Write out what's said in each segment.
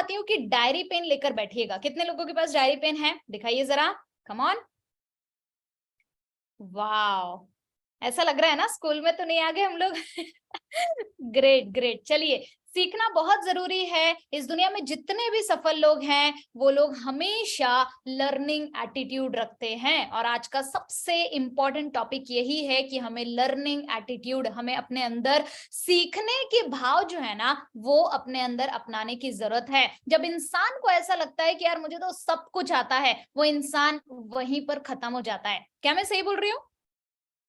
चाहती हूँ कि डायरी पेन लेकर बैठिएगा। कितने लोगों के पास डायरी पेन है, दिखाइए जरा, कम ऑन। वाओ, ऐसा लग रहा है ना स्कूल में तो नहीं आ गए हम लोग। Great great. चलिए, सीखना बहुत जरूरी है। इस दुनिया में जितने भी सफल लोग हैं वो लोग हमेशा लर्निंग एटीट्यूड रखते हैं, और आज का सबसे इंपॉर्टेंट टॉपिक यही है कि हमें लर्निंग एटीट्यूड, हमें अपने अंदर सीखने के भाव जो है ना वो अपने अंदर अपनाने की जरूरत है। जब इंसान को ऐसा लगता है कि यार मुझे तो सब कुछ आता है, वो इंसान वहीं पर खत्म हो जाता है। क्या मैं सही बोल रही हूँ?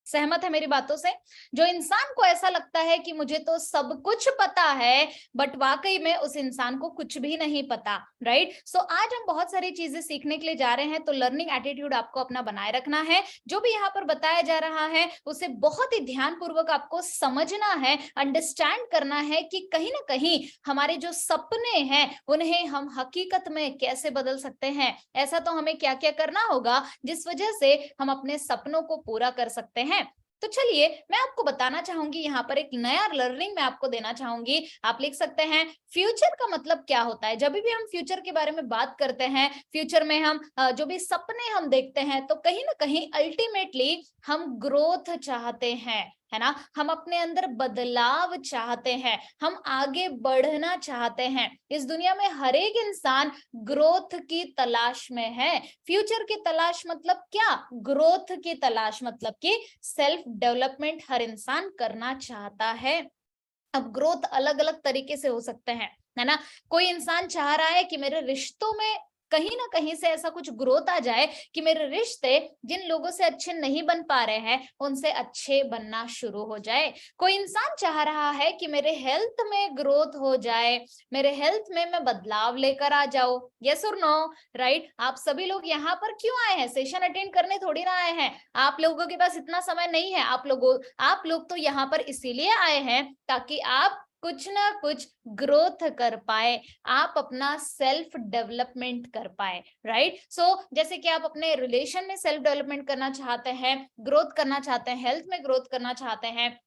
सहमत है मेरी बातों से? जो इंसान को ऐसा लगता है कि मुझे तो सब कुछ पता है, बट वाकई में उस इंसान को कुछ भी नहीं पता, राइट? सो आज हम बहुत सारी चीजें सीखने के लिए जा रहे हैं, तो लर्निंग एटीट्यूड आपको अपना बनाए रखना है। जो भी यहाँ पर बताया जा रहा है उसे बहुत ही ध्यानपूर्वक आपको समझना है, अंडरस्टैंड करना है कि कहीं ना कहीं हमारे जो सपने हैं उन्हें हम हकीकत में कैसे बदल सकते हैं। ऐसा तो हमें क्या क्या करना होगा जिस वजह से हम अपने सपनों को पूरा कर सकते हैं। तो चलिए, मैं आपको बताना चाहूंगी, यहाँ पर एक नया लर्निंग मैं आपको देना चाहूंगी। आप लिख सकते हैं, फ्यूचर का मतलब क्या होता है। जब भी हम फ्यूचर के बारे में बात करते हैं, फ्यूचर में हम जो भी सपने हम देखते हैं, तो कहीं ना कहीं अल्टीमेटली हम ग्रोथ चाहते हैं, है ना? हम अपने अंदर बदलाव चाहते हैं, हम आगे बढ़ना चाहते हैं। इस दुनिया में हर एक इंसान ग्रोथ की तलाश में है। फ्यूचर की तलाश मतलब क्या? ग्रोथ की तलाश मतलब कि सेल्फ डेवलपमेंट हर इंसान करना चाहता है। अब ग्रोथ अलग अलग तरीके से हो सकते हैं, है ना? कोई इंसान चाह रहा है कि मेरे रिश्तों में कहीं ना कहीं से ऐसा कुछ ग्रोथ आ जाए कि मेरे रिश्ते जिन लोगों से अच्छे नहीं बन पा रहे हैं उनसे अच्छे बनना शुरू हो जाए। कोई इंसान चाह रहा है कि मेरे हेल्थ में ग्रोथ हो जाए, मेरे हेल्थ में मैं बदलाव लेकर आ जाऊं। यस और नो? राइट? आप सभी लोग यहाँ पर क्यों आए हैं? सेशन अटेंड करने थोड़ी ना आए हैं। आप लोगों के पास इतना समय नहीं है। आप लोग तो यहाँ पर इसीलिए आए हैं ताकि आप कुछ ना कुछ ग्रोथ कर पाए, आप अपना सेल्फ डेवलपमेंट कर पाए, राइट? सो जैसे कि आप अपने रिलेशन में सेल्फ डेवलपमेंट करना चाहते हैं, ग्रोथ करना चाहते हैं, हेल्थ में ग्रोथ करना चाहते हैं।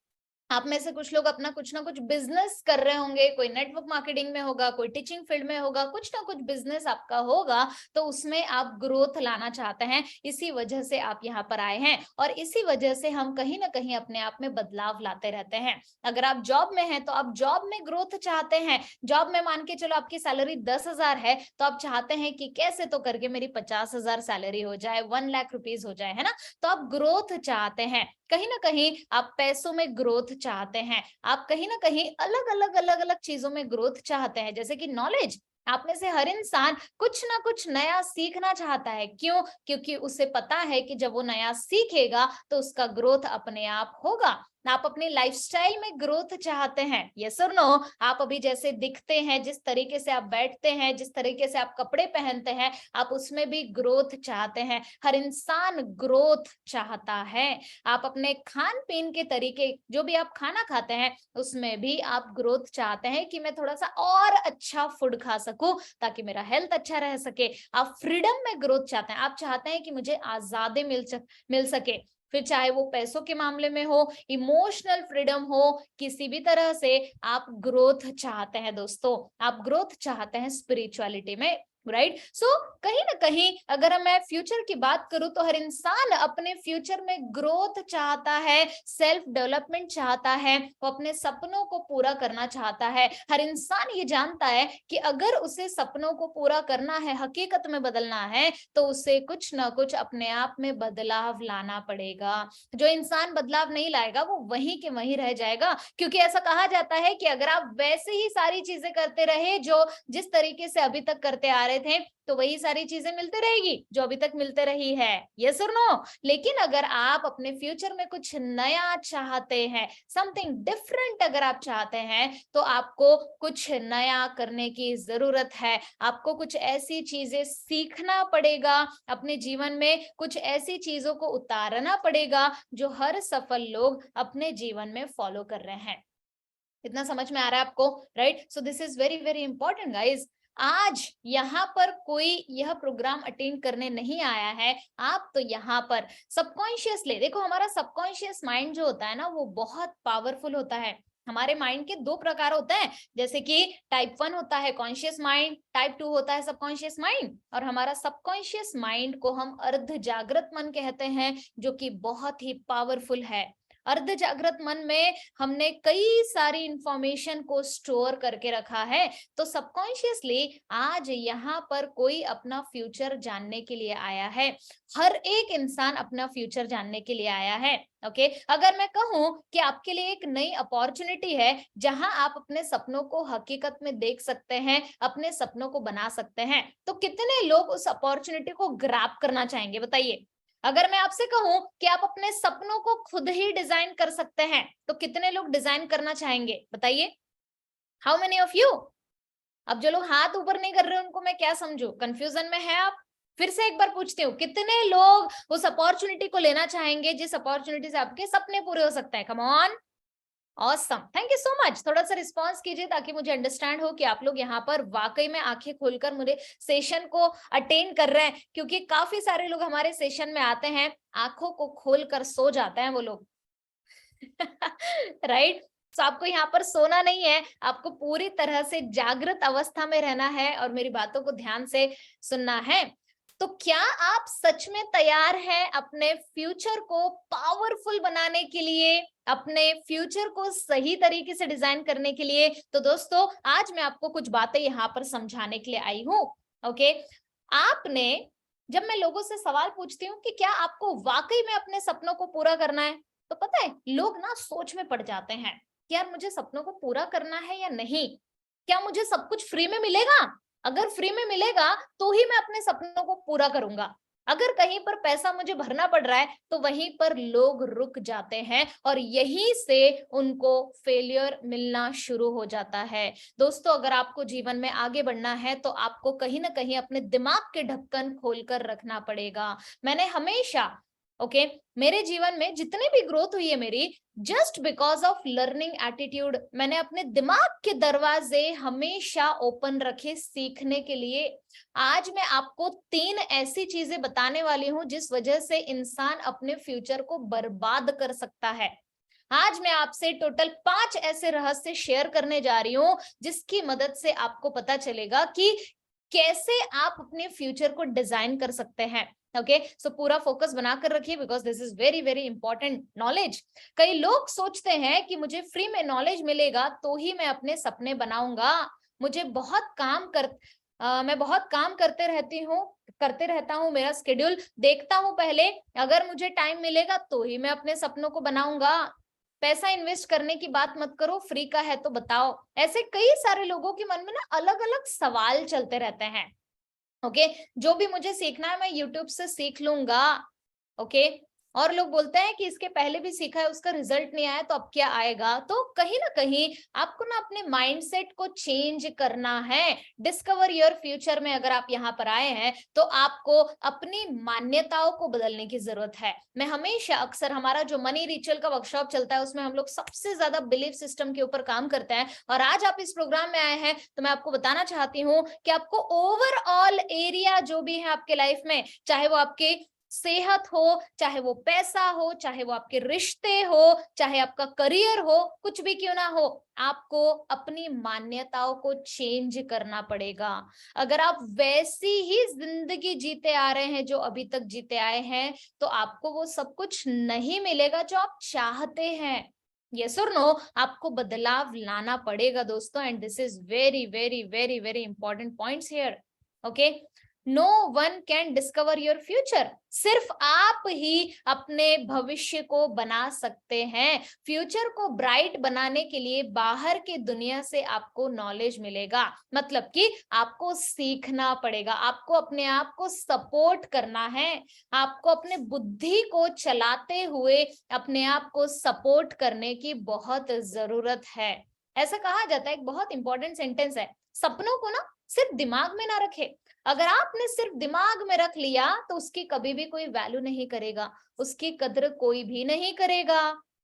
आप में से कुछ लोग अपना कुछ ना कुछ बिजनेस कर रहे होंगे, कोई नेटवर्क मार्केटिंग में होगा, कोई टीचिंग फील्ड में होगा, कुछ ना कुछ बिजनेस आपका होगा, तो उसमें आप ग्रोथ लाना चाहते हैं। इसी वजह से आप यहाँ पर आए हैं, और इसी वजह से हम कहीं ना कहीं अपने आप में बदलाव लाते रहते हैं। अगर आप जॉब में हैं तो आप जॉब में ग्रोथ चाहते हैं। जॉब में मान के चलो आपकी सैलरी 10,000 है, तो आप चाहते हैं कि कैसे तो करके मेरी 50,000 सैलरी हो जाए, 1 लाख रुपीज हो जाए, है ना? तो आप ग्रोथ चाहते हैं। कहीं ना कहीं आप पैसों में ग्रोथ चाहते हैं, आप कहीं ना कहीं अलग अलग चीजों में ग्रोथ चाहते हैं, जैसे कि नॉलेज। आप में से हर इंसान कुछ ना कुछ नया सीखना चाहता है। क्यों? क्योंकि उसे पता है कि जब वो नया सीखेगा तो उसका ग्रोथ अपने आप होगा। आप अपने लाइफस्टाइल में ग्रोथ चाहते हैं। यस और नो? आप अभी जैसे दिखते हैं, जिस तरीके से आप बैठते हैं, जिस तरीके से आप कपड़े पहनते हैं, आप उसमें भी ग्रोथ चाहते हैं। हर इंसान ग्रोथ चाहता है। आप अपने खान पीन के तरीके, जो भी आप खाना खाते हैं, उसमें भी आप ग्रोथ चाहते हैं कि मैं थोड़ा सा और अच्छा फूड खा सकूं ताकि मेरा हेल्थ अच्छा रह सके। आप फ्रीडम में ग्रोथ चाहते हैं, आप चाहते हैं कि मुझे आजादी मिल सके। फिर चाहे वो पैसों के मामले में हो, इमोशनल फ्रीडम हो, किसी भी तरह से आप ग्रोथ चाहते हैं दोस्तों। आप ग्रोथ चाहते हैं स्पिरिचुअलिटी में, राइट? सो कहीं ना कहीं अगर मैं फ्यूचर की बात करूं तो हर इंसान अपने फ्यूचर में ग्रोथ चाहता है, सेल्फ डेवलपमेंट चाहता है, वो अपने सपनों को पूरा करना चाहता है। हर इंसान ये जानता है कि अगर उसे सपनों को पूरा करना है, हकीकत में बदलना है, तो उसे कुछ ना कुछ अपने आप में बदलाव लाना पड़ेगा। जो इंसान बदलाव नहीं लाएगा वो वहीं के वहीं रह जाएगा, क्योंकि ऐसा कहा जाता है कि अगर आप वैसे ही सारी चीजें करते रहे जो जिस तरीके से अभी तक करते आ रहे थे, तो वही सारी चीजें मिलती रहेगी जो अभी तक मिलते रही है। यस और नो? लेकिन अगर आप अपने फ्यूचर में कुछ नया चाहते हैं, समथिंग डिफरेंट अगर आप चाहते हैं, तो आपको कुछ नया करने की जरूरत है। आपको कुछ ऐसी चीजें सीखना पड़ेगा, अपने जीवन में कुछ ऐसी चीजों को उतारना पड़ेगा जो हर सफल लोग अपने जीवन में फॉलो कर रहे हैं। इतना समझ में आ रहा है आपको? Right? So this is very very important guys. आज यहाँ पर कोई यह प्रोग्राम अटेंड करने नहीं आया है, आप तो यहाँ पर सबकॉन्शियसली देखो, हमारा सबकॉन्शियस माइंड जो होता है ना वो बहुत पावरफुल होता है। हमारे माइंड के दो प्रकार होते हैं, जैसे कि टाइप 1 होता है कॉन्शियस माइंड, टाइप 2 होता है सबकॉन्शियस माइंड। और हमारा सबकॉन्शियस माइंड को हम अर्ध जागृत मन कहते हैं, जो कि बहुत ही पावरफुल है। अर्ध जागृत मन में हमने कई सारी इंफॉर्मेशन को स्टोर करके रखा है। तो सबकॉन्शियसली आज यहाँ पर कोई अपना फ्यूचर जानने के लिए आया है। हर एक इंसान अपना फ्यूचर जानने के लिए आया है। ओके, अगर मैं कहूं कि आपके लिए एक नई अपॉर्चुनिटी है जहां आप अपने सपनों को हकीकत में देख सकते हैं, अपने सपनों को बना सकते हैं, तो कितने लोग उस अपॉर्चुनिटी को ग्रैब करना चाहेंगे, बताइए। अगर मैं आपसे कहूं कि आप अपने सपनों को खुद ही डिजाइन कर सकते हैं, तो कितने लोग डिजाइन करना चाहेंगे, बताइए। How many of you? अब जो लोग हाथ ऊपर नहीं कर रहे उनको मैं क्या समझू, कंफ्यूजन में है आप? फिर से एक बार पूछती हूँ, कितने लोग उस अपॉर्चुनिटी को लेना चाहेंगे जिस अपॉर्चुनिटी से आपके सपने पूरे हो सकते हैं? Come on. Awesome, thank you so much. थोड़ा सा रिस्पॉन्स कीजिए ताकि मुझे अंडरस्टैंड हो कि आप लोग यहाँ पर वाकई में आंखें खोलकर मुझे सेशन को अटेंड कर रहे हैं, क्योंकि काफी सारे लोग हमारे सेशन में आते हैं, आंखों को खोलकर सो जाते हैं वो लोग। राइट? तो आपको यहाँ पर सोना नहीं है, आपको पूरी तरह से जागृत अवस्था में रहना है और मेरी बातों को ध्यान से सुनना है। तो क्या आप सच में तैयार हैं अपने फ्यूचर को पावरफुल बनाने के लिए, अपने फ्यूचर को सही तरीके से डिजाइन करने के लिए? तो दोस्तों, आज मैं आपको कुछ बातें यहाँ पर समझाने के लिए आई हूँ। ओके, आपने, जब मैं लोगों से सवाल पूछती हूँ कि क्या आपको वाकई में अपने सपनों को पूरा करना है, तो पता है लोग ना सोच में पड़ जाते हैं कि यार मुझे सपनों को पूरा करना है या नहीं, क्या मुझे सब कुछ फ्री में मिलेगा? अगर फ्री में मिलेगा तो ही मैं अपने सपनों को पूरा करूंगा, अगर कहीं पर पैसा मुझे भरना पड़ रहा है तो वहीं पर लोग रुक जाते हैं और यहीं से उनको फेलियर मिलना शुरू हो जाता है। दोस्तों, अगर आपको जीवन में आगे बढ़ना है तो आपको कहीं ना कहीं अपने दिमाग के ढक्कन खोलकर रखना पड़ेगा। मैंने हमेशा, ओके, मेरे जीवन में जितनी भी ग्रोथ हुई है मेरी, just because of learning attitude. मैंने अपने दिमाग के दरवाजे हमेशा ओपन रखे सीखने के लिए। आज मैं आपको 3 ऐसी चीजें बताने वाली हूं जिस वजह से इंसान अपने फ्यूचर को बर्बाद कर सकता है। आज मैं आपसे टोटल 5 ऐसे रहस्य शेयर करने जा रही हूं जिसकी मदद से आपको पता चलेगा कि कैसे आप अपने फ्यूचर को डिजाइन कर सकते हैं। ओके, सो पूरा फोकस बनाकर रखिए because this is very very important knowledge. कई लोग सोचते हैं कि मुझे फ्री में नॉलेज मिलेगा तो ही मैं अपने सपने बनाऊंगा। मुझे बहुत काम कर मैं बहुत काम करते रहता हूँ, मेरा स्केड्यूल देखता हूँ पहले, अगर मुझे टाइम मिलेगा तो ही मैं अपने सपनों को बनाऊंगा। पैसा इन्वेस्ट करने की बात मत करो, फ्री का है तो बताओ। ऐसे कई सारे लोगों के मन में ना अलग अलग सवाल चलते रहते हैं। ओके, जो भी मुझे सीखना है मैं यूट्यूब से सीख लूंगा। ओके, और लोग बोलते हैं कि इसके पहले भी सीखा है उसका रिजल्ट नहीं आया तो अब क्या आएगा। तो कहीं ना कहीं आपको ना अपने माइंडसेट को चेंज करना है। डिस्कवर योर फ्यूचर में अगर आप यहाँ पर आए हैं तो आपको अपनी मान्यताओं को बदलने की जरूरत है। मैं हमेशा अक्सर हमारा जो मनी रिचुअल का वर्कशॉप चलता है उसमें हम लोग सबसे ज्यादा बिलीफ सिस्टम के ऊपर काम करते हैं, और आज आप इस प्रोग्राम में आए हैं तो मैं आपको बताना चाहती हूँ कि आपको ओवरऑल एरिया जो भी है आपके लाइफ में, चाहे वो आपके सेहत हो, चाहे वो पैसा हो, चाहे वो आपके रिश्ते हो, चाहे आपका करियर हो, कुछ भी क्यों ना हो, आपको अपनी मान्यताओं को चेंज करना पड़ेगा। अगर आप वैसी ही जिंदगी जीते आ रहे हैं जो अभी तक जीते आए हैं तो आपको वो सब कुछ नहीं मिलेगा जो आप चाहते हैं। यस और नो? आपको बदलाव लाना पड़ेगा दोस्तों, and this is very very very very important points here. Okay, no one can discover your future, सिर्फ आप ही अपने भविष्य को बना सकते हैं। फ्यूचर को ब्राइट बनाने के लिए बाहर की दुनिया से आपको नॉलेज मिलेगा, मतलब कि आपको सीखना पड़ेगा, आपको अपने आप को सपोर्ट करना है, आपको अपने बुद्धि को चलाते हुए अपने आप को सपोर्ट करने की बहुत जरूरत है। ऐसा कहा जाता है, एक बहुत इंपॉर्टेंट सेंटेंस है, सपनों को ना सिर्फ दिमाग में ना रखे। अगर आपने सिर्फ दिमाग में रख लिया तो उसकी कभी भी कोई वैल्यू नहीं करेगा, उसकी कद्र कोई भी नहीं करेगा।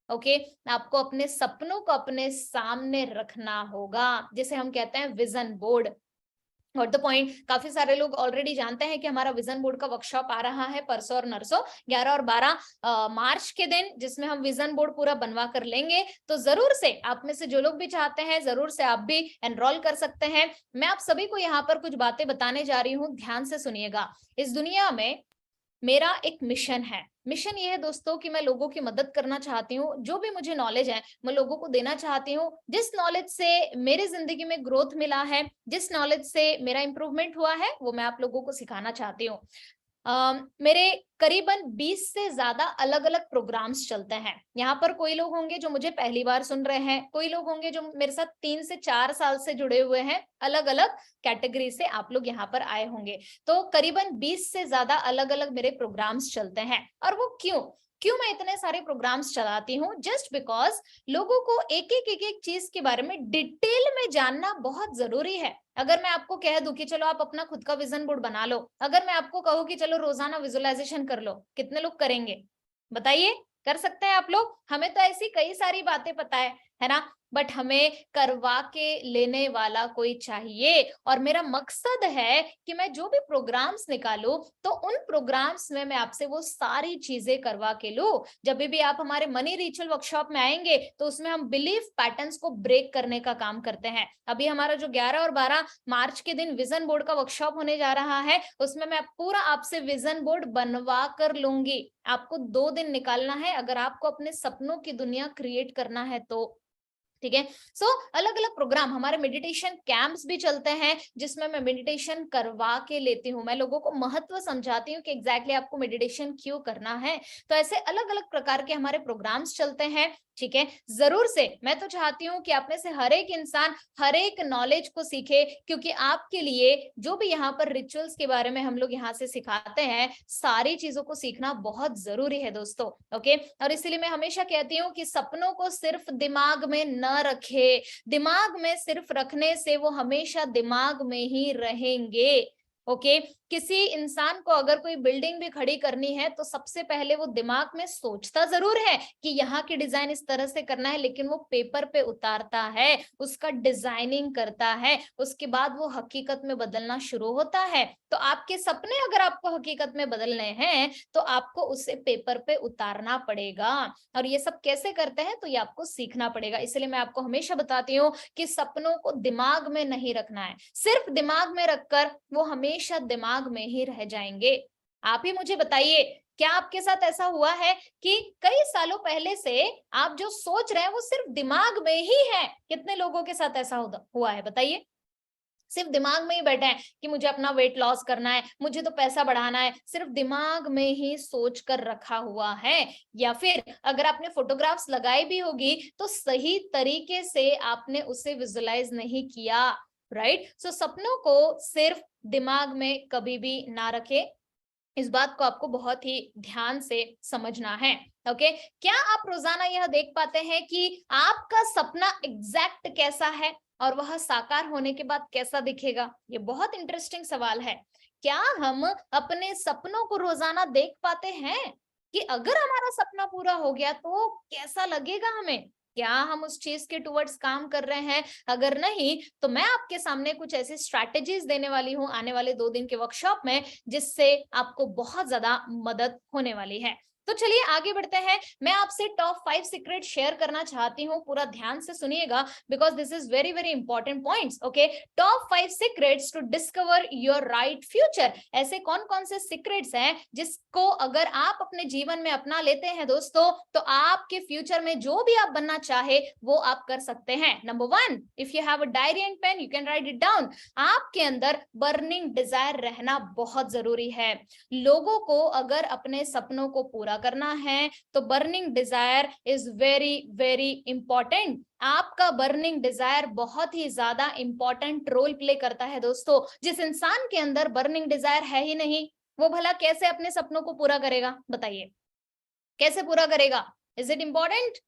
ओके, आपको अपने सपनों को अपने सामने रखना होगा, जिसे हम कहते हैं vision board. What the point, काफी सारे लोग ऑलरेडी जानते हैं कि हमारा विजन बोर्ड का वर्कशॉप आ रहा है परसों और नरसों 11 और 12 मार्च के दिन, जिसमें हम विजन बोर्ड पूरा बनवा कर लेंगे। तो जरूर से आप में से जो लोग भी चाहते हैं, जरूर से आप भी एनरोल कर सकते हैं। मैं आप सभी को यहाँ पर कुछ बातें बताने जा रही हूँ, ध्यान से सुनिएगा। इस दुनिया में मेरा एक मिशन है। मिशन ये है दोस्तों कि मैं लोगों की मदद करना चाहती हूँ। जो भी मुझे नॉलेज है मैं लोगों को देना चाहती हूँ। जिस नॉलेज से मेरी जिंदगी में ग्रोथ मिला है, जिस नॉलेज से मेरा इंप्रूवमेंट हुआ है, वो मैं आप लोगों को सिखाना चाहती हूँ। मेरे करीबन 20 से ज्यादा अलग अलग प्रोग्राम्स चलते हैं। यहाँ पर कोई लोग होंगे जो मुझे पहली बार सुन रहे हैं, कोई लोग होंगे जो मेरे साथ 3 से 4 साल से जुड़े हुए हैं। अलग अलग कैटेगरी से आप लोग यहाँ पर आए होंगे। तो करीबन 20 से ज्यादा अलग अलग मेरे प्रोग्राम्स चलते हैं। और वो क्यों क्यों मैं इतने सारे प्रोग्राम्स चलाती हूँ? जस्ट बिकॉज लोगों को एक एक चीज के बारे में डिटेल में जानना बहुत जरूरी है। अगर मैं आपको कह दूं कि चलो आप अपना खुद का विजन बोर्ड बना लो, अगर मैं आपको कहूँ कि चलो रोजाना विजुअलाइजेशन कर लो, कितने लोग करेंगे? बताइए, कर सकते हैं आप लोग? हमें तो ऐसी कई सारी बातें पता है ना? बट हमें करवा के लेने वाला कोई चाहिए। और मेरा मकसद है कि मैं जो भी प्रोग्राम्स निकालूं, तो उन प्रोग्राम्स में मैं आपसे वो सारी चीजें करवा के लूं। जब भी आप हमारे मनी रिचुअल वर्कशॉप में आएंगे, तो उसमें हम बिलीफ पैटर्न्स को ब्रेक करने का काम करते हैं। अभी हमारा जो 11 और 12 मार्च के दिन विजन बोर्ड का वर्कशॉप होने जा रहा है, उसमें मैं पूरा आपसे विजन बोर्ड बनवा कर लूंगी। आपको 2 दिन निकालना है अगर आपको अपने सपनों की दुनिया क्रिएट करना है तो। ठीक है। सो अलग अलग प्रोग्राम, हमारे मेडिटेशन कैंप्स भी चलते हैं, जिसमें मैं मेडिटेशन करवा के लेती हूँ। मैं लोगों को महत्व समझाती हूँ कि एग्जैक्टली आपको मेडिटेशन क्यों करना है। तो ऐसे अलग अलग प्रकार के हमारे प्रोग्राम्स चलते हैं। ठीक है, जरूर से मैं तो चाहती हूँ कि आप में से हर एक इंसान हर एक नॉलेज को सीखे, क्योंकि आपके लिए जो भी यहाँ पर रिचुअल्स के बारे में हम लोग यहाँ से सिखाते हैं, सारी चीजों को सीखना बहुत जरूरी है दोस्तों। ओके, और इसीलिए मैं हमेशा कहती हूँ कि सपनों को सिर्फ दिमाग में न रखे। दिमाग में सिर्फ रखने से वो हमेशा दिमाग में ही रहेंगे। ओके, किसी इंसान को अगर कोई बिल्डिंग भी खड़ी करनी है, तो सबसे पहले वो दिमाग में सोचता जरूर है कि यहाँ की डिजाइन इस तरह से करना है, लेकिन वो पेपर पे उतारता है, उसका डिजाइनिंग करता है, उसके बाद वो हकीकत में बदलना शुरू होता है। तो आपके सपने अगर आपको हकीकत में बदलने हैं, तो आपको उसे पेपर पे उतारना पड़ेगा। और ये सब कैसे करते हैं, तो ये आपको सीखना पड़ेगा। इसलिए मैं आपको हमेशा बताती हूँ कि सपनों को दिमाग में नहीं रखना है। सिर्फ दिमाग में रखकर वो हमेशा दिमाग में ही रह जाएंगे। आप ही मुझे बताइए, क्या आपके साथ ऐसा हुआ है कि कई सालों पहले से आप जो सोच रहे हैं वो सिर्फ दिमाग में ही है? कितने लोगों के साथ ऐसा हुआ है बताइए? सिर्फ दिमाग में ही बैठे हैं कि मुझे अपना वेट लॉस करना है, मुझे तो पैसा बढ़ाना है, सिर्फ दिमाग में ही सोच कर रखा हुआ है। या फिर अगर आपने फोटोग्राफ्स लगाई भी होगी, तो सही तरीके से आपने उसे विजुअलाइज नहीं किया। राइट? सो सपनों को सिर्फ दिमाग में कभी भी ना रखे। इस बात को आपको बहुत ही ध्यान से समझना है। ओके, क्या आप रोजाना यह देख पाते हैं कि आपका सपना एग्जैक्ट कैसा है और वह साकार होने के बाद कैसा दिखेगा? ये बहुत इंटरेस्टिंग सवाल है। क्या हम अपने सपनों को रोजाना देख पाते हैं कि अगर हमारा सपना पूरा हो गया तो कैसा लगेगा हमें? क्या हम उस चीज के टुवर्ड्स काम कर रहे हैं? अगर नहीं, तो मैं आपके सामने कुछ ऐसी स्ट्रैटेजीज देने वाली हूँ आने वाले 2 दिन के वर्कशॉप में, जिससे आपको बहुत ज्यादा मदद होने वाली है। तो चलिए आगे बढ़ते हैं। मैं आपसे टॉप 5 सीक्रेट शेयर करना चाहती हूँ, पूरा ध्यान से सुनिएगा, because this is very very important points. Okay, top 5 secrets to discover your right future. ऐसे कौन कौन से सीक्रेट्स हैं जिसको अगर आप अपने जीवन में अपना लेते हैं दोस्तों, तो आपके फ्यूचर में जो भी आप बनना चाहे वो आप कर सकते हैं। Number 1, if you have a diary and pen, you can write it down. आपके अंदर बर्निंग डिजायर रहना बहुत जरूरी है। लोगों को अगर अपने सपनों को पूरा करना है, तो burning desire is very very important. आपका बर्निंग डिजायर बहुत ही ज्यादा इंपॉर्टेंट रोल प्ले करता है दोस्तों। जिस इंसान के अंदर बर्निंग डिजायर है ही नहीं, वो भला कैसे अपने सपनों को पूरा करेगा? बताइए, कैसे पूरा करेगा? Is it important?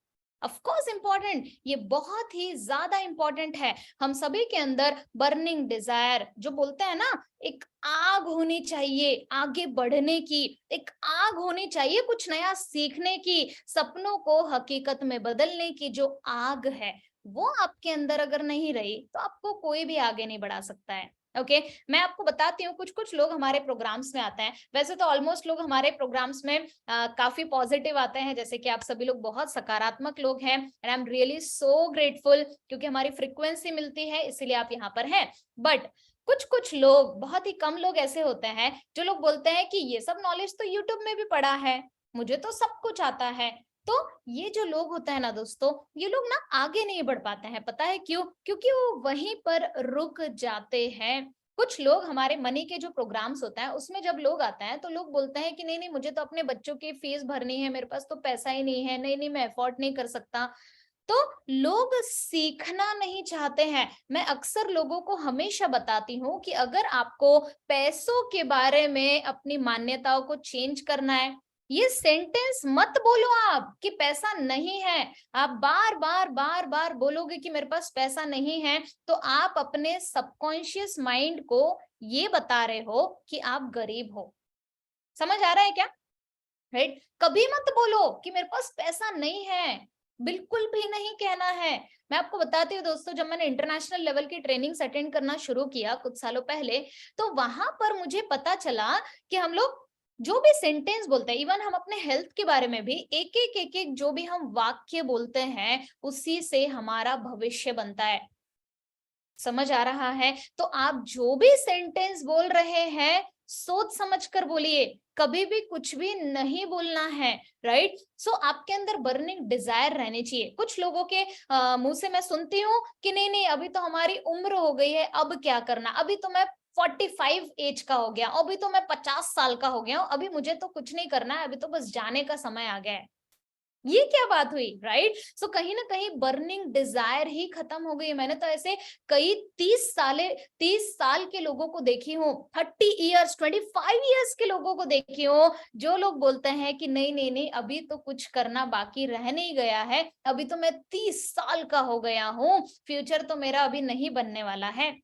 Of course important, ये बहुत ही ज्यादा इंपॉर्टेंट है। हम सभी के अंदर बर्निंग डिजायर, जो बोलते हैं ना, एक आग होनी चाहिए आगे बढ़ने की, एक आग होनी चाहिए कुछ नया सीखने की, सपनों को हकीकत में बदलने की जो आग है, वो आपके अंदर अगर नहीं रही, तो आपको कोई भी आगे नहीं बढ़ा सकता है। ओके मैं आपको बताती हूँ, कुछ कुछ लोग हमारे प्रोग्राम्स में आते हैं, वैसे तो ऑलमोस्ट लोग हमारे प्रोग्राम्स में काफी पॉजिटिव आते हैं, जैसे कि आप सभी लोग बहुत सकारात्मक लोग हैं, and I am really so grateful, क्योंकि हमारी फ्रिक्वेंसी मिलती है, इसीलिए आप यहाँ पर हैं। बट कुछ कुछ लोग, बहुत ही कम लोग ऐसे होते हैं जो लोग बोलते हैं कि ये सब नॉलेज तो यूट्यूब में भी पढ़ा है, मुझे तो सब कुछ आता है। तो ये जो लोग होते हैं ना दोस्तों, ये लोग ना आगे नहीं बढ़ पाते हैं, पता है क्यों? क्योंकि वो वहीं पर रुक जाते हैं। कुछ लोग हमारे मनी के जो प्रोग्राम्स होता है उसमें जब लोग आते हैं तो लोग बोलते हैं कि नहीं नहीं मुझे तो अपने बच्चों की फीस भरनी है, मेरे पास तो पैसा ही नहीं है, नहीं नहीं मैं अफोर्ड नहीं कर सकता। तो लोग सीखना नहीं चाहते हैं। मैं अक्सर लोगों को हमेशा बताती हूँ कि अगर आपको पैसों के बारे में अपनी मान्यताओं को चेंज करना है, ये सेंटेंस मत बोलो आप कि पैसा नहीं है। आप बार बार बार बार बोलोगे कि मेरे पास पैसा नहीं है, तो आप अपने सबकॉन्शियस माइंड को ये बता रहे हो कि आप गरीब हो। समझ आ रहा है क्या? राइट? कभी मत बोलो कि मेरे पास पैसा नहीं है, बिल्कुल भी नहीं कहना है। मैं आपको बताती हूँ दोस्तों, जब मैंने इंटरनेशनल लेवल की ट्रेनिंग्स अटेंड करना शुरू किया कुछ सालों पहले, तो वहां पर मुझे पता चला कि हम लोग जो भी सेंटेंस बोलते हैं, इवन हम अपने हेल्थ के बारे में भी एक एक जो भी हम वाक्य बोलते हैं, उसी से हमारा भविष्य बनता है। समझ आ रहा है? तो आप जो भी सेंटेंस बोल रहे हैं, सोच समझ कर बोलिए, कभी भी कुछ भी नहीं बोलना है। राइट? सो आपके अंदर बर्निंग डिजायर रहनी चाहिए। कुछ लोगों के मुंह से मैं सुनती हूँ कि नहीं नहीं अभी तो हमारी उम्र हो गई है, अब क्या करना, अभी तो मैं 45 एज का हो गया, अभी तो मैं 50 साल का हो गया हूँ, अभी मुझे तो कुछ नहीं करना है, अभी तो बस जाने का समय आ गया है। ये क्या बात हुई? राइट? सो कहीं ना कहीं बर्निंग डिजायर ही खत्म हो गई। मैंने तो ऐसे कई 30 साल के लोगों को देखी हूँ, 30 इयर्स 25 इयर्स के लोगों को देखी हूँ, जो लोग बोलते हैं कि नहीं नहीं नहीं अभी तो कुछ करना बाकी रह नहीं गया है, अभी तो मैं 30 साल का हो गया हूँ, फ्यूचर तो मेरा अभी नहीं बनने वाला है।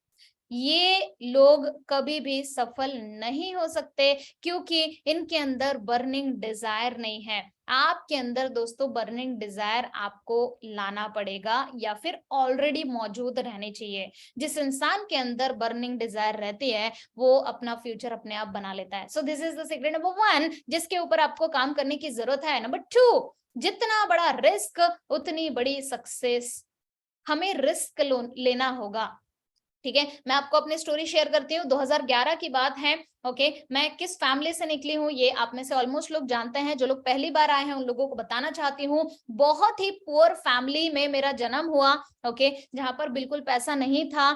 ये लोग कभी भी सफल नहीं हो सकते, क्योंकि इनके अंदर बर्निंग डिजायर नहीं है। आपके अंदर दोस्तों बर्निंग डिजायर आपको लाना पड़ेगा, या फिर ऑलरेडी मौजूद रहनी चाहिए। जिस इंसान के अंदर बर्निंग डिजायर रहती है, वो अपना फ्यूचर अपने आप बना लेता है। So this is the secret number 1 जिसके ऊपर आपको काम करने की जरूरत है। नंबर 2, जितना बड़ा रिस्क उतनी बड़ी सक्सेस। हमें रिस्क लेना होगा। ठीक है, मैं आपको अपनी स्टोरी शेयर करती हूँ। 2011 की बात है। ओके, मैं किस फैमिली से निकली हूँ ये आप में से ऑलमोस्ट लोग जानते हैं। जो लोग पहली बार आए हैं उन लोगों को बताना चाहती हूँ, बहुत ही पुअर फैमिली में मेरा जन्म हुआ। ओके, जहां पर बिल्कुल पैसा नहीं था,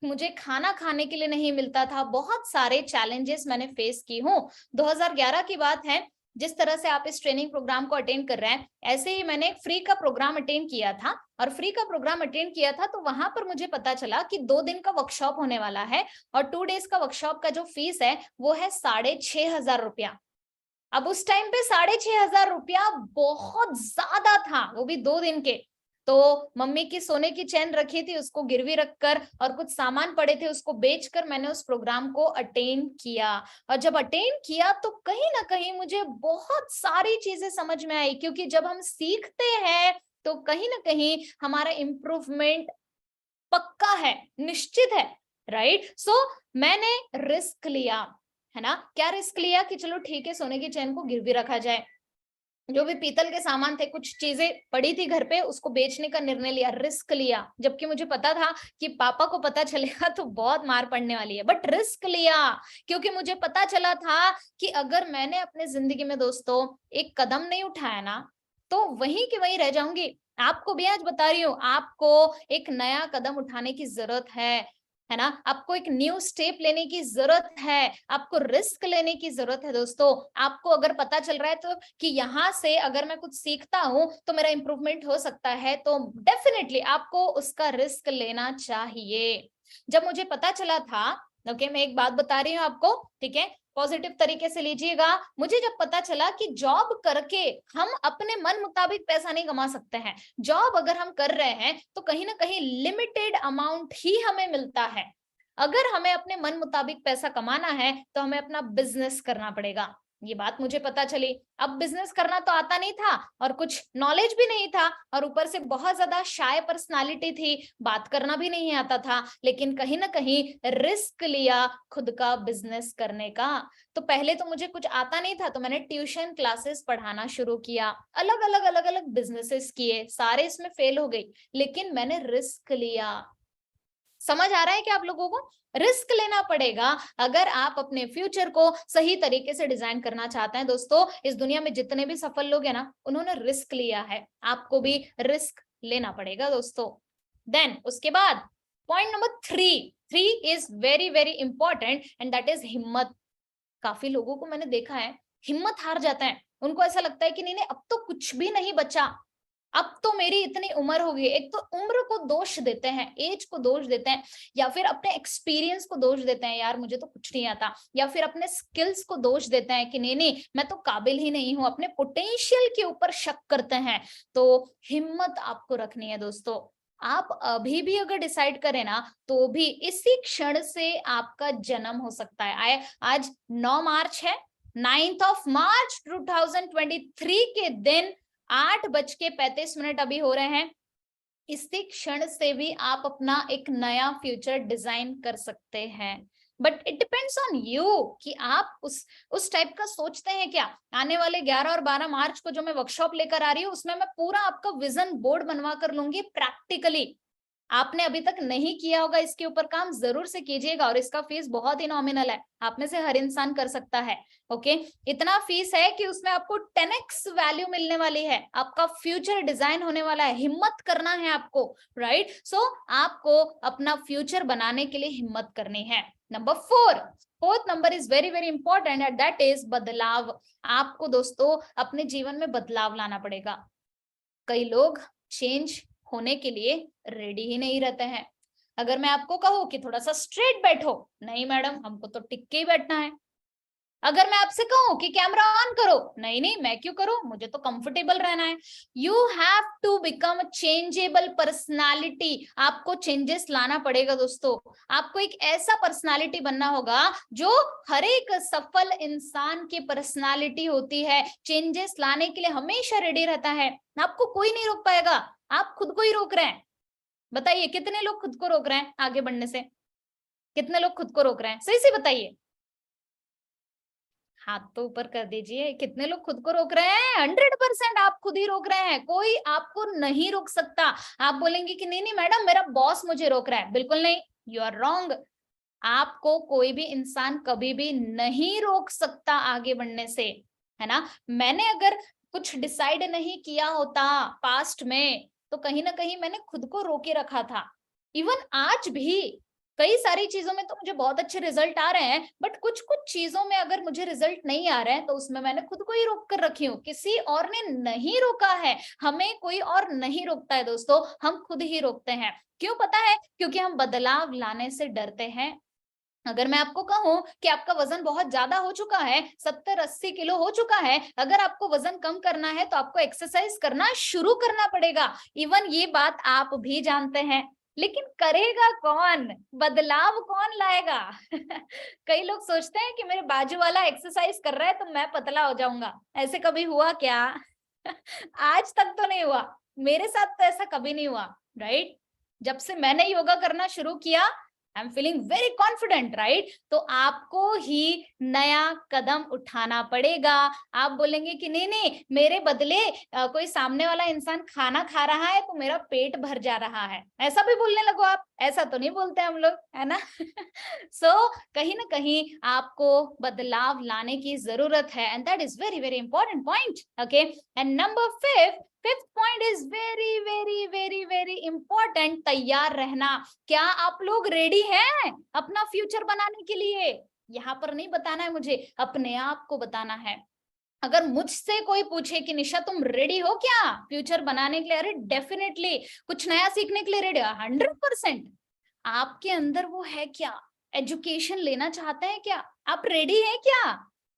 मुझे खाना खाने के लिए नहीं मिलता था, बहुत सारे चैलेंजेस मैंने फेस की हूँ। 2011 की बात है। जिस तरह से आप इस ट्रेनिंग प्रोग्राम को अटेंड कर रहे हैं, ऐसे ही मैंने फ्री का प्रोग्राम अटेंड किया था। और फ्री का प्रोग्राम अटेंड किया था तो वहां पर मुझे पता चला कि 2 दिन का वर्कशॉप होने वाला है, और 2 डेज का वर्कशॉप का जो फीस है वो है 6,500 रुपया। अब उस टाइम पे 6,500 रुपया बहुत ज्यादा था, वो भी 2 दिन के। तो मम्मी की सोने की चैन रखी थी, उसको गिरवी रखकर, और कुछ सामान पड़े थे उसको बेचकर मैंने उस प्रोग्राम को अटेंड किया। और जब अटेंड किया तो कहीं ना कहीं मुझे बहुत सारी चीजें समझ में आई, क्योंकि जब हम सीखते हैं तो कहीं ना कहीं हमारा इम्प्रूवमेंट पक्का है, निश्चित है। राइट? सो मैंने रिस्क लिया, है ना? क्या रिस्क लिया कि चलो ठीक है सोने की चैन को गिरवी रखा जाए, जो भी पीतल के सामान थे, कुछ चीजें पड़ी थी घर पे, उसको बेचने का निर्णय लिया, रिस्क लिया, जबकि मुझे पता था कि पापा को पता चलेगा तो बहुत मार पड़ने वाली है, बट रिस्क लिया, क्योंकि मुझे पता चला था कि अगर मैंने अपने जिंदगी में दोस्तों एक कदम नहीं उठाया ना, तो वहीं की वहीं रह जाऊंगी। आपको भी आज बता रही हूँ, आपको एक नया कदम उठाने की जरूरत है ना? आपको एक न्यू स्टेप लेने की जरूरत है, आपको रिस्क लेने की जरूरत है दोस्तों। आपको अगर पता चल रहा है तो कि यहाँ से अगर मैं कुछ सीखता हूँ तो मेरा इंप्रूवमेंट हो सकता है, तो डेफिनेटली आपको उसका रिस्क लेना चाहिए। जब मुझे पता चला था, ओके मैं एक बात बता रही हूँ आपको, ठीक है, पॉजिटिव तरीके से लीजिएगा। मुझे जब पता चला कि जॉब करके हम अपने मन मुताबिक पैसा नहीं कमा सकते हैं, जॉब अगर हम कर रहे हैं तो कहीं ना कहीं लिमिटेड अमाउंट ही हमें मिलता है। अगर हमें अपने मन मुताबिक पैसा कमाना है तो हमें अपना बिजनेस करना पड़ेगा। ये बात मुझे पता चली। अब बिजनेस करना तो आता नहीं था और कुछ नॉलेज भी नहीं था और ऊपर से बहुत ज्यादा शाय पर्सनालिटी थी, बात करना भी नहीं आता था, लेकिन कहीं ना कहीं रिस्क लिया खुद का बिजनेस करने का। तो पहले तो मुझे कुछ आता नहीं था, तो मैंने ट्यूशन क्लासेस पढ़ाना शुरू किया, अलग अलग बिजनेसेस किए, सारे इसमें फेल हो गई, लेकिन मैंने रिस्क लिया। समझ आ रहा है कि आप लोगों को रिस्क लेना पड़ेगा अगर आप अपने फ्यूचर को सही तरीके से डिजाइन करना चाहते हैं। दोस्तों, इस दुनिया में जितने भी सफल लोग हैं ना, उन्होंने रिस्क लिया है, आपको भी रिस्क लेना पड़ेगा दोस्तों। देन उसके बाद point number three is very very important and that is हिम्मत। काफी लोगों को मैंने देखा है, हिम्मत हार जाते हैं, उनको ऐसा लगता है कि नहीं नहीं अब तो कुछ भी नहीं बचा, अब तो मेरी इतनी उम्र हो गई। एक तो उम्र को दोष देते हैं, एज को दोष देते हैं, या फिर अपने एक्सपीरियंस को दोष देते हैं, यार मुझे तो कुछ नहीं आता, या फिर अपने स्किल्स को दोष देते हैं कि नहीं नहीं मैं तो काबिल ही नहीं हूं, अपने पोटेंशियल के ऊपर शक करते हैं। तो हिम्मत आपको रखनी है दोस्तों। आप अभी भी अगर डिसाइड करें ना, तो भी इसी क्षण से आपका जन्म हो सकता है। आज 9 मार्च है, 9th ऑफ मार्च 2023 के दिन 8:35 अभी हो रहे हैं। इसी क्षण से भी आप अपना एक नया फ्यूचर डिजाइन कर सकते हैं, but it depends on you कि आप उस टाइप का सोचते हैं क्या। आने वाले 11 और 12 मार्च को जो मैं वर्कशॉप लेकर आ रही हूँ, उसमें मैं पूरा आपका विजन बोर्ड बनवा कर लूंगी प्रैक्टिकली। आपने अभी तक नहीं किया होगा इसके ऊपर काम, जरूर से कीजिएगा, और इसका फीस बहुत ही नॉमिनल है, आप में से हर इंसान कर सकता है। ओके, इतना फीस है कि उसमें आपको 10x वैल्यू मिलने वाली है, आपका फ्यूचर डिजाइन होने वाला है, हिम्मत करना है आपको, राइट। सो आपको अपना फ्यूचर बनाने के लिए हिम्मत करनी है। Number fourth number is very very important and that is बदलाव। आपको दोस्तों अपने जीवन में बदलाव लाना पड़ेगा। कई लोग चेंज होने के लिए रेडी ही नहीं रहते हैं। अगर मैं आपको कहूं कि थोड़ा सा स्ट्रेट बैठो, नहीं मैडम हमको तो टिक के ही बैठना है। अगर मैं आपसे कहूं कि कैमरा ऑन करो, नहीं नहीं मैं क्यों करूं, मुझे तो कंफर्टेबल रहना है। You have to become changeable personality. आपको चेंजेस लाना पड़ेगा दोस्तों। आपको एक ऐसा पर्सनालिटी बनना होगा जो हर एक सफल इंसान की पर्सनालिटी होती है, चेंजेस लाने के लिए हमेशा रेडी रहता है। आपको कोई नहीं रोक पाएगा, आप खुद को ही रोक रहे हैं। बताइए कितने लोग खुद को रोक रहे हैं आगे बढ़ने से, कितने लोग खुद को रोक रहे हैं, सही से बताइए। हाथ तो ऊपर कर दीजिए, कितने लोग खुद को रोक रहे हैं। 100% आप खुद ही रोक रहे हैं, कोई आपको नहीं रोक सकता। आप बोलेंगे कि नहीं नहीं मैडम मेरा बॉस मुझे रोक रहा है, बिल्कुल नहीं, यू आर रॉन्ग। आपको कोई भी इंसान कभी भी नहीं रोक सकता आगे बढ़ने से, है ना। मैंने अगर कुछ डिसाइड नहीं किया होता पास्ट में, तो कहीं ना कहीं मैंने खुद को रोके रखा था। इवन आज भी कई सारी चीजों में तो मुझे बहुत अच्छे रिजल्ट आ रहे हैं, बट कुछ कुछ चीजों में अगर मुझे रिजल्ट नहीं आ रहे हैं, तो उसमें मैंने खुद को ही रोक कर रखी हूँ, किसी और ने नहीं रोका है। हमें कोई और नहीं रोकता है दोस्तों, हम खुद ही रोकते हैं। क्यों पता है? क्योंकि हम बदलाव लाने से डरते हैं। अगर मैं आपको कहूं कि आपका वजन बहुत ज्यादा हो चुका है, 70-80 किलो हो चुका है, अगर आपको वजन कम करना है तो आपको एक्सरसाइज करना शुरू करना पड़ेगा। इवन ये बात आप भी जानते हैं, लेकिन करेगा कौन, बदलाव कौन लाएगा? कई लोग सोचते हैं कि मेरे बाजू वाला एक्सरसाइज कर रहा है तो मैं पतला हो जाऊंगा। ऐसे कभी हुआ क्या? आज तक तो नहीं हुआ, मेरे साथ तो ऐसा कभी नहीं हुआ, राइट। जब से मैंने योगा करना शुरू किया, I am feeling very confident, right. तो आपको ही नया कदम उठाना पड़ेगा। आप बोलेंगे कि नहीं नहीं मेरे बदले कोई सामने वाला इंसान खाना खा रहा है तो मेरा पेट भर जा रहा है, ऐसा भी बोलने लगो आप। ऐसा तो नहीं बोलते हम लोग, है ना। सो कहीं ना कहीं आपको बदलाव लाने की जरूरत है, and that is very very important point. Okay, and number fifth point is very very very very important, तैयार रहना। क्या आप लोग रेडी हैं अपना फ्यूचर बनाने के लिए? यहाँ पर नहीं बताना है मुझे, अपने आप को बताना है। अगर मुझसे कोई पूछे कि निशा तुम रेडी हो क्या फ्यूचर बनाने के लिए, अरे डेफिनेटली। कुछ नया सीखने के लिए रेडी, 100%। आपके अंदर वो है क्या? एजुकेशन लेना चाहते हैं क्या? आप रेडी है क्या?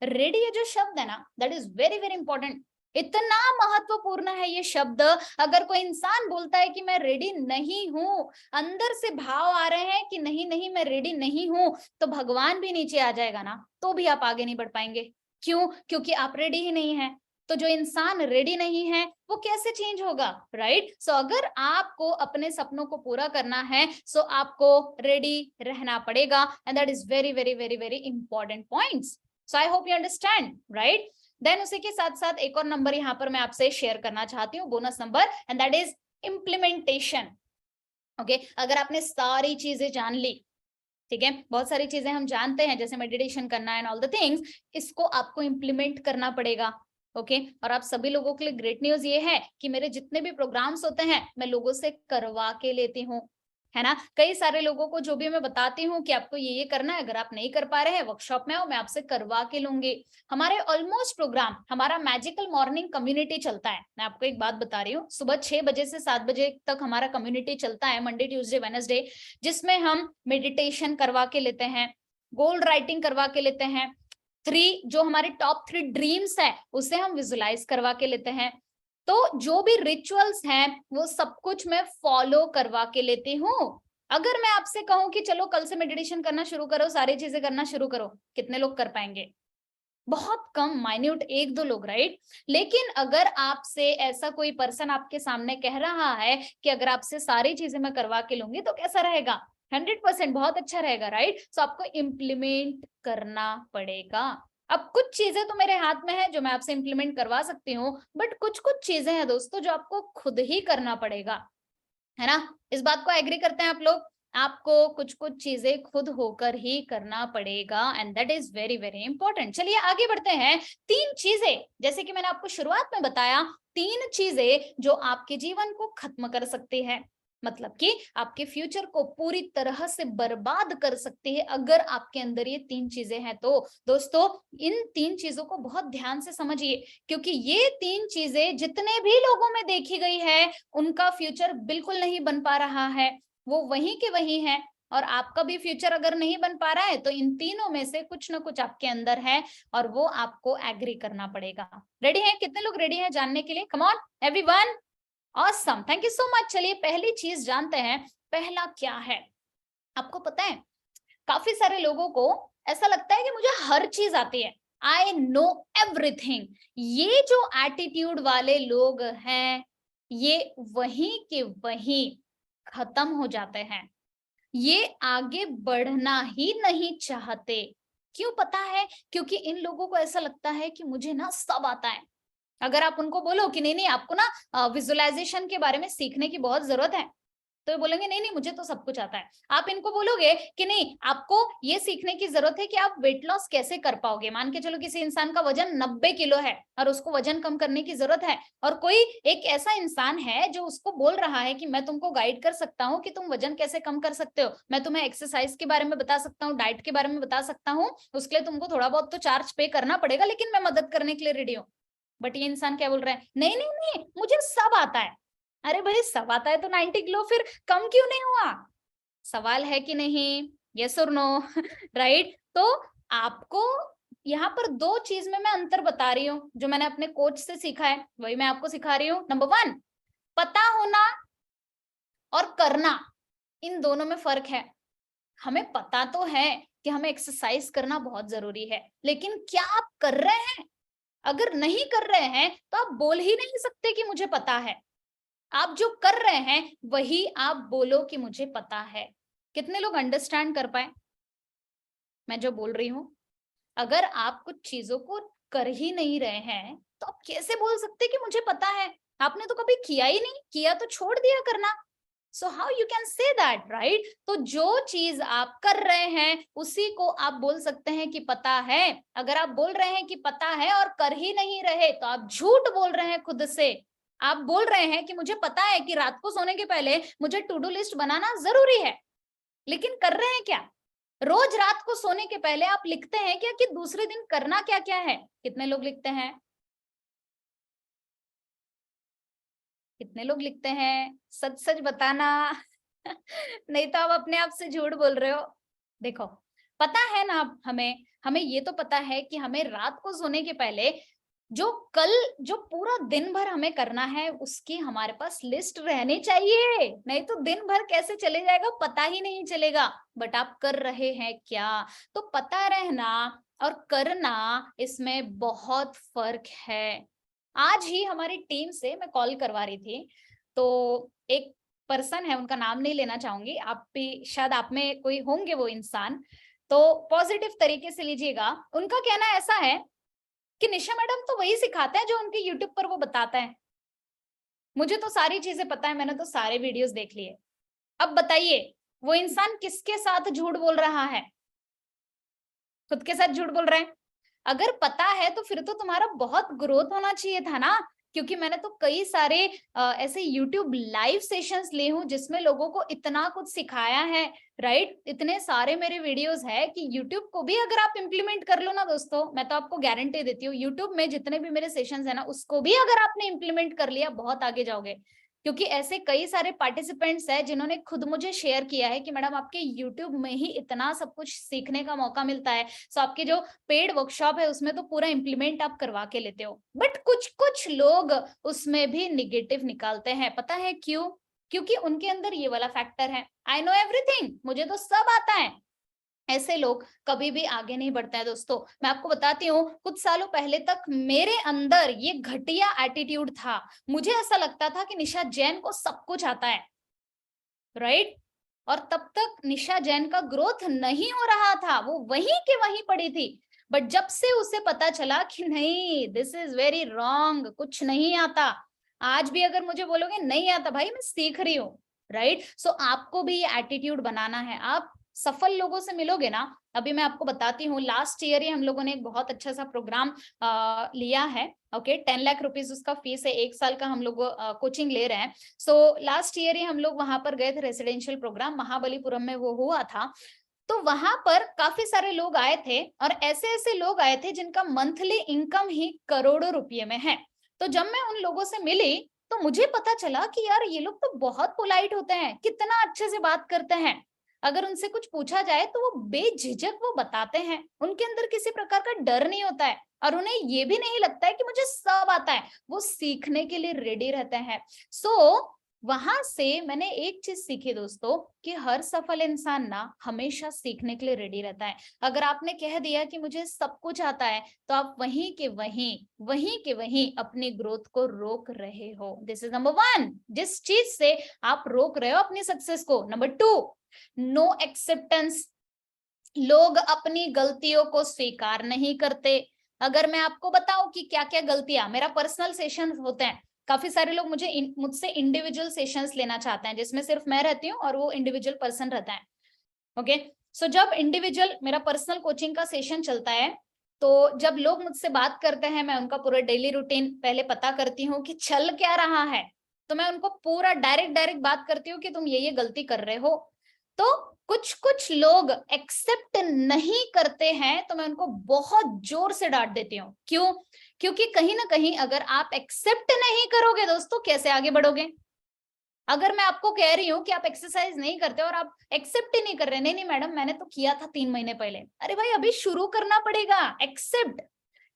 रेडी ये जो शब्द है ना, that is very very important. इतना महत्वपूर्ण है ये शब्द। अगर कोई इंसान बोलता है कि मैं रेडी नहीं हूं, अंदर से भाव आ रहे हैं कि नहीं नहीं मैं रेडी नहीं हूं, तो भगवान भी नीचे आ जाएगा ना, तो भी आप आगे नहीं बढ़ पाएंगे। क्यों? क्योंकि आप रेडी ही नहीं है। तो जो इंसान रेडी नहीं है वो कैसे चेंज होगा, राइट? सो अगर आपको अपने सपनों को पूरा करना है, सो आपको रेडी रहना पड़ेगा, and that is very very very very important points. So I hope you understand, right? Then उसी के साथ साथ एक और नंबर यहाँ पर मैं आपसे शेयर करना चाहती हूँ, bonus number, and that is implementation. Okay, अगर आपने सारी चीजें जान ली, ठीक है, बहुत सारी चीजें हम जानते हैं जैसे मेडिटेशन करना एंड ऑल द थिंग्स, इसको आपको इम्प्लीमेंट करना पड़ेगा। ओके, और आप सभी लोगों के लिए ग्रेट न्यूज ये है कि मेरे जितने भी प्रोग्राम्स होते हैं मैं लोगों से करवा के लेती हूँ, है ना। कई सारे लोगों को जो भी मैं बताती हूँ कि आपको ये करना है, अगर आप नहीं कर पा रहे हैं वर्कशॉप में आओ, मैं आपसे करवा के लूंगी। हमारे ऑलमोस्ट प्रोग्राम, हमारा मैजिकल मॉर्निंग कम्युनिटी चलता है। मैं आपको एक बात बता रही हूँ, सुबह 6 बजे से 7 बजे तक हमारा कम्युनिटी चलता है, मंडे ट्यूसडे वेडनेसडे, जिसमें हम मेडिटेशन करवा के लेते हैं, गोल्ड राइटिंग करवा के लेते हैं, 3 जो हमारे टॉप 3 ड्रीम्स है उसे हम विजुलाइज करवा के लेते हैं। तो जो भी रिचुअल्स हैं वो सब कुछ मैं फॉलो करवा के लेती हूँ। अगर मैं आपसे कहूं कि चलो कल से मेडिटेशन करना शुरू करो, सारी चीजें करना शुरू करो, कितने लोग कर पाएंगे? बहुत कम, माइन्यूट 1-2 लोग, राइट? लेकिन अगर आपसे ऐसा कोई पर्सन आपके सामने कह रहा है कि अगर आपसे सारी चीजें मैं करवा के लूंगी तो कैसा रहेगा? 100% बहुत अच्छा रहेगा, राइट? सो आपको इम्प्लीमेंट करना पड़ेगा। अब कुछ चीजें तो मेरे हाथ में है जो मैं आपसे इम्प्लीमेंट करवा सकती हूँ, बट कुछ कुछ चीजें हैं दोस्तों जो आपको खुद ही करना पड़ेगा, है ना। इस बात को एग्री करते हैं आप लोग? आपको कुछ कुछ चीजें खुद होकर ही करना पड़ेगा, and that is very very important. चलिए आगे बढ़ते हैं। 3 चीजें, जैसे कि मैंने आपको शुरुआत में बताया, 3 चीजें जो आपके जीवन को खत्म कर सकती है, मतलब कि आपके फ्यूचर को पूरी तरह से बर्बाद कर सकती है अगर आपके अंदर ये 3 चीजें हैं। तो दोस्तों इन 3 चीजों को बहुत ध्यान से समझिए, क्योंकि ये 3 चीजें जितने भी लोगों में देखी गई है उनका फ्यूचर बिल्कुल नहीं बन पा रहा है, वो वहीं के वहीं है। और आपका भी फ्यूचर अगर नहीं बन पा रहा है तो इन तीनों में से कुछ ना कुछ आपके अंदर है, और वो आपको एग्री करना पड़ेगा। रेडी है? कितने लोग रेडी हैं जानने के लिए? Come on everyone, awesome, thank you so much. चलिए पहली चीज जानते हैं, पहला क्या है? आपको पता है काफी सारे लोगों को ऐसा लगता है कि मुझे हर चीज आती है, आई नो एवरीथिंग। ये जो एटीट्यूड वाले लोग हैं ये वहीं के वहीं खत्म हो जाते हैं, ये आगे बढ़ना ही नहीं चाहते। क्यों पता है? क्योंकि इन लोगों को ऐसा लगता है कि मुझे ना सब आता है। अगर आप उनको बोलो कि नहीं नहीं आपको ना विजुअलाइजेशन के बारे में सीखने की बहुत जरूरत है, तो ये बोलेंगे नहीं नहीं मुझे तो सब कुछ आता है। आप इनको बोलोगे कि नहीं आपको ये सीखने की जरूरत है कि आप वेट लॉस कैसे कर पाओगे, मान के चलो किसी इंसान का वजन 90 किलो है और उसको वजन कम करने की जरूरत है, और कोई एक ऐसा इंसान है जो उसको बोल रहा है कि मैं तुमको गाइड कर सकता हूँ कि तुम वजन कैसे कम कर सकते हो, मैं तुम्हें एक्सरसाइज के बारे में बता सकता हूँ, डाइट के बारे में बता सकता हूँ, उसके लिए तुमको थोड़ा बहुत तो चार्ज पे करना पड़ेगा लेकिन मैं मदद करने के लिए रेडी हूँ। बट ये इंसान क्या बोल रहा है? नहीं नहीं नहीं मुझे सब आता है। अरे भाई सब आता है तो 90 किलो फिर कम क्यों नहीं हुआ? सवाल है कि नहीं? यस और नो? राइट। तो आपको यहाँ पर 2 चीज में मैं अंतर बता रही हूँ, जो मैंने अपने कोच से सीखा है वही मैं आपको सिखा रही हूँ। नंबर 1, पता होना और करना, इन दोनों में फर्क है। हमें पता तो है कि हमें एक्सरसाइज करना बहुत जरूरी है, लेकिन क्या आप कर रहे हैं? अगर नहीं कर रहे हैं तो आप बोल ही नहीं सकते कि मुझे पता है। आप जो कर रहे हैं वही आप बोलो कि मुझे पता है। कितने लोग अंडरस्टैंड कर पाए मैं जो बोल रही हूँ? अगर आप कुछ चीजों को कर ही नहीं रहे हैं तो आप कैसे बोल सकते कि मुझे पता है? आपने तो कभी किया ही नहीं, किया तो छोड़ दिया करना। So how you can say that, right? तो जो चीज आप कर रहे हैं उसी को आप बोल सकते हैं कि पता है। अगर आप बोल रहे हैं कि पता है और कर ही नहीं रहे तो आप झूठ बोल रहे हैं खुद से। आप बोल रहे हैं कि मुझे पता है कि रात को सोने के पहले मुझे टू डू लिस्ट बनाना जरूरी है, लेकिन कर रहे हैं क्या? रोज रात को सोने के पहले आप लिखते हैं क्या कि दूसरे दिन करना क्या क्या है? कितने लोग लिखते हैं? कितने लोग लिखते हैं? सच सच बताना। नहीं तो आप अपने आप से झूठ बोल रहे हो। देखो पता है ना, हमें हमें ये तो पता है कि हमें रात को सोने के पहले जो पूरा दिन भर हमें करना है उसकी हमारे पास लिस्ट रहनी चाहिए, नहीं तो दिन भर कैसे चले जाएगा पता ही नहीं चलेगा। बट आप कर रहे हैं क्या? तो पता रहना और करना, इसमें बहुत फर्क है। आज ही हमारी टीम से मैं कॉल करवा रही थी, तो एक पर्सन है, उनका नाम नहीं लेना चाहूंगी, आप भी शायद आप में कोई होंगे वो इंसान, तो पॉजिटिव तरीके से लीजिएगा। उनका कहना ऐसा है कि निशा मैडम तो वही सिखाते हैं जो उनके यूट्यूब पर वो बताते हैं, मुझे तो सारी चीजें पता है, मैंने तो सारे वीडियोस देख लिए। अब बताइए वो इंसान किसके साथ झूठ बोल रहा है? खुद के साथ झूठ बोल रहे हैं। अगर पता है तो फिर तो तुम्हारा बहुत ग्रोथ होना चाहिए था ना, क्योंकि मैंने तो कई सारे ऐसे YouTube लाइव सेशंस लिए हूं जिसमें लोगों को इतना कुछ सिखाया है, राइट। इतने सारे मेरे वीडियोस है कि YouTube को भी अगर आप इम्प्लीमेंट कर लो ना दोस्तों, मैं तो आपको गारंटी देती हूँ, YouTube में जितने भी मेरे सेशंस है ना, उसको भी अगर आपने इम्प्लीमेंट कर लिया बहुत आगे जाओगे। क्योंकि ऐसे कई सारे पार्टिसिपेंट्स हैं जिन्होंने खुद मुझे शेयर किया है कि मैडम आपके YouTube में ही इतना सब कुछ सीखने का मौका मिलता है, सो आपकी जो पेड वर्कशॉप है उसमें तो पूरा इम्प्लीमेंट आप करवा के लेते हो। बट कुछ कुछ लोग उसमें भी निगेटिव निकालते हैं, पता है क्यों? क्योंकि उनके अंदर ये वाला फैक्टर है, आई नो एवरीथिंग, मुझे तो सब आता है। ऐसे लोग कभी भी आगे नहीं बढ़ते हैं दोस्तों। मैं आपको बताती हूँ, कुछ सालों पहले तक मेरे अंदर ये घटिया एटीट्यूड था। मुझे ऐसा लगता था कि निशा जैन को सब कुछ आता है, राइट। और तब तक निशा जैन का ग्रोथ नहीं हो रहा था, वो वहीं के वहीं पड़ी थी। बट जब से उसे पता चला कि नहीं, दिस इज वेरी रॉन्ग, कुछ नहीं आता, आज भी अगर मुझे बोलोगे नहीं आता, भाई मैं सीख रही हूँ, राइट। सो आपको भी ये एटीट्यूड बनाना है। आप सफल लोगों से मिलोगे ना, अभी मैं आपको बताती हूँ, लास्ट ईयर ही हम लोगों ने एक बहुत अच्छा सा प्रोग्राम लिया है, ओके। 10 लाख रुपीज उसका फीस है, 1 साल का हम लोग कोचिंग ले रहे हैं। सो लास्ट ईयर ही हम लोग वहां पर गए थे, रेसिडेंशियल प्रोग्राम महाबलीपुरम में वो हुआ था। तो वहां पर काफी सारे लोग आए थे और ऐसे ऐसे लोग आए थे जिनका मंथली इनकम ही करोड़ों रुपये में है। तो जब मैं उन लोगों से मिली तो मुझे पता चला कि यार ये लोग तो बहुत पोलाइट होते हैं, कितना अच्छे से बात करते हैं। अगर उनसे कुछ पूछा जाए तो वो बेझिझक वो बताते हैं, उनके अंदर किसी प्रकार का डर नहीं होता है और उन्हें ये भी नहीं लगता है कि मुझे सब आता है, वो सीखने के लिए रेडी रहते हैं। सो वहां से मैंने एक चीज सीखी दोस्तों, कि हर सफल इंसान ना हमेशा सीखने के लिए रेडी रहता है। अगर आपने कह दिया कि मुझे सब कुछ आता है, तो आप वहीं के वहीं अपनी ग्रोथ को रोक रहे हो। दिस इज नंबर 1, जिस चीज से आप रोक रहे हो अपनी सक्सेस को। Number 2, no acceptance. लोग अपनी गलतियों को स्वीकार नहीं करते। अगर मैं आपको बताऊं कि क्या क्या गलतियां, मेरा पर्सनल सेशन होते हैं, काफी सारे लोग मुझसे इंडिविजुअल सेशंस लेना चाहते हैं जिसमें सिर्फ मैं रहती हूँ और वो इंडिविजुअल पर्सन रहता है, ओके। सो जब इंडिविजुअल मेरा पर्सनल कोचिंग का सेशन चलता है, तो जब लोग मुझसे बात करते हैं, मैं उनका पूरा डेली रूटीन पहले पता करती हूँ कि चल क्या रहा है। तो मैं उनको पूरा डायरेक्ट डायरेक्ट बात करती हूँ कि तुम ये गलती कर रहे हो। तो कुछ कुछ लोग एक्सेप्ट नहीं करते हैं, तो मैं उनको बहुत जोर से डांट देती हूँ। क्यों? क्योंकि कहीं ना कहीं अगर आप एक्सेप्ट नहीं करोगे दोस्तों, कैसे आगे बढ़ोगे? अगर मैं आपको कह रही हूँ कि आप एक्सरसाइज नहीं करते और आप एक्सेप्ट ही नहीं कर रहे, नहीं नहीं मैडम मैंने तो किया था 3 महीने पहले, अरे भाई अभी शुरू करना पड़ेगा। एक्सेप्ट,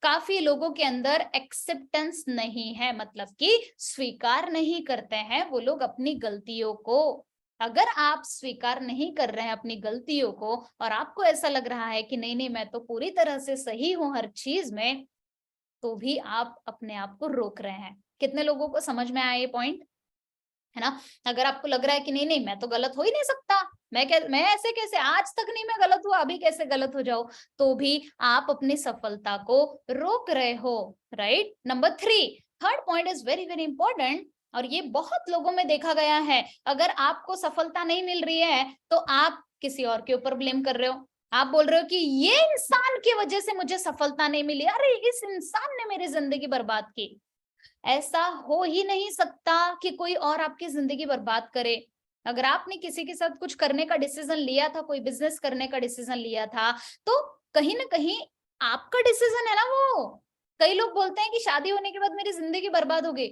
काफी लोगों के अंदर एक्सेप्टेंस नहीं है, मतलब कि स्वीकार नहीं करते हैं वो लोग अपनी गलतियों को। अगर आप स्वीकार नहीं कर रहे हैं अपनी गलतियों को और आपको ऐसा लग रहा है कि नहीं नहीं मैं तो पूरी तरह से सही हूं हर चीज में, तो भी आप अपने आप को रोक रहे हैं। कितने लोगों को समझ में आया ये पॉइंट, है ना? अगर आपको लग रहा है कि नहीं नहीं मैं तो गलत हो ही नहीं सकता, मैं ऐसे कैसे, आज तक नहीं मैं गलत हुआ, अभी कैसे गलत हो जाऊं, तो भी आप अपनी सफलता को रोक रहे हो, right. Number 3, third point is very very important, और ये बहुत लोगों में देखा गया है। अगर आपको सफलता नहीं मिल रही है तो आप किसी और के ऊपर ब्लेम कर रहे हो। आप बोल रहे हो कि ये इंसान की वजह से मुझे सफलता नहीं मिली, अरे इस इंसान ने मेरी जिंदगी बर्बाद की। ऐसा हो ही नहीं सकता कि कोई और आपकी जिंदगी बर्बाद करे। अगर आपने किसी के साथ कुछ करने का डिसीजन लिया था, कोई बिजनेस करने का डिसीजन लिया था, तो कहीं ना कहीं आपका डिसीजन है ना वो। कई लोग बोलते हैं कि शादी होने के बाद मेरी जिंदगी बर्बाद हो गई,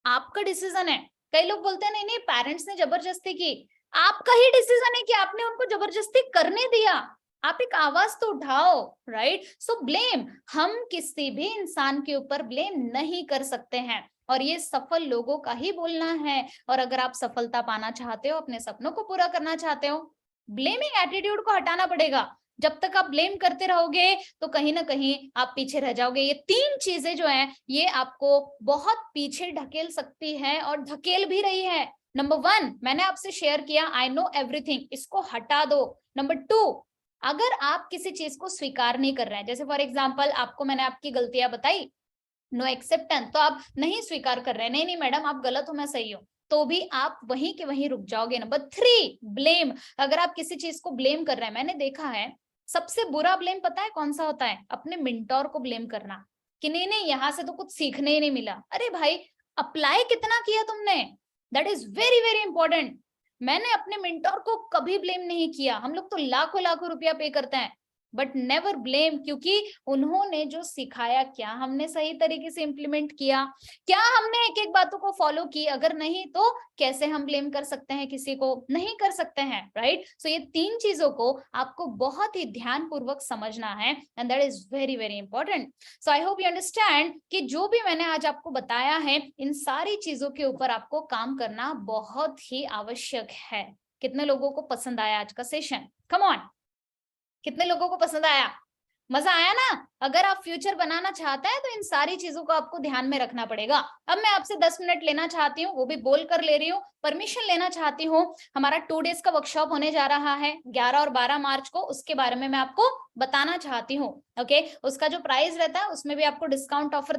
आपका डिसीजन है। कई लोग बोलते हैं नहीं नहीं पेरेंट्स ने जबरदस्ती की, आपका ही डिसीजन है कि आपने उनको जबरदस्ती करने दिया। आप एक आवाज तो उठाओ, राइट? सो ब्लेम, हम किसी भी इंसान के ऊपर ब्लेम नहीं कर सकते हैं, और ये सफल लोगों का ही बोलना है। और अगर आप सफलता पाना चाहते हो, अपने सपनों को पूरा करना चाहते हो, ब्लेमिंग एटीट्यूड को हटाना पड़ेगा। जब तक आप ब्लेम करते रहोगे तो कहीं ना कहीं आप पीछे रह जाओगे। ये तीन चीजें जो हैं, ये आपको बहुत पीछे ढकेल सकती है और ढकेल भी रही है। नंबर 1 मैंने आपसे शेयर किया, आई नो एवरीथिंग, इसको हटा दो। नंबर 2, अगर आप किसी चीज को स्वीकार नहीं कर रहे हैं, जैसे फॉर एग्जाम्पल आपको मैंने आपकी गलतियां बताई, नो एक्सेप्टेंस, तो आप नहीं स्वीकार कर रहे हैं, नहीं नहीं मैडम आप गलत हो मैं सही हूँ, तो भी आप वहीं के वहीं रुक जाओगे। नंबर 3, ब्लेम, अगर आप किसी चीज को ब्लेम कर रहे हैं, मैंने देखा है सबसे बुरा ब्लेम पता है कौन सा होता है? अपने मिंटोर को ब्लेम करना, कि नहीं नहीं यहाँ से तो कुछ सीखने ही नहीं मिला। अरे भाई, अप्लाई कितना किया तुमने, that is very very important. मैंने अपने मिंटोर को कभी ब्लेम नहीं किया, हम लोग तो लाखों लाखों रुपया पे करते हैं, बट नेवर ब्लेम, क्योंकि उन्होंने जो सिखाया, क्या हमने सही तरीके से इम्प्लीमेंट किया, क्या हमने एक एक बातों को फॉलो की? अगर नहीं तो कैसे हम ब्लेम कर सकते हैं किसी को? नहीं कर सकते हैं, राइट? सो ये तीन चीजों को आपको बहुत ही ध्यान पूर्वक समझना है, and that is very very important. So I hope you understand कि जो भी मैंने आज आपको बताया है, इन सारी चीजों के ऊपर आपको काम करना बहुत ही आवश्यक है। कितने लोगों को पसंद आया आज का सेशन? कम ऑन, कितने लोगों को पसंद आया? मजा आया ना? अगर आप फ्यूचर बनाना चाहते हैं तो इन सारी चीजों को आपको ध्यान में रखना पड़ेगा। अब मैं आपसे 10 मिनट लेना चाहती हूँ, वो भी बोल कर ले रही हूँ, परमिशन लेना चाहती हूँ। हमारा 2 डेज का वर्कशॉप होने जा रहा है 11 और 12 मार्च को, उसके बारे में मैं आपको बताना चाहती हूँ। ओके, उसका जो प्राइस रहता है उसमें भी आपको डिस्काउंट ऑफर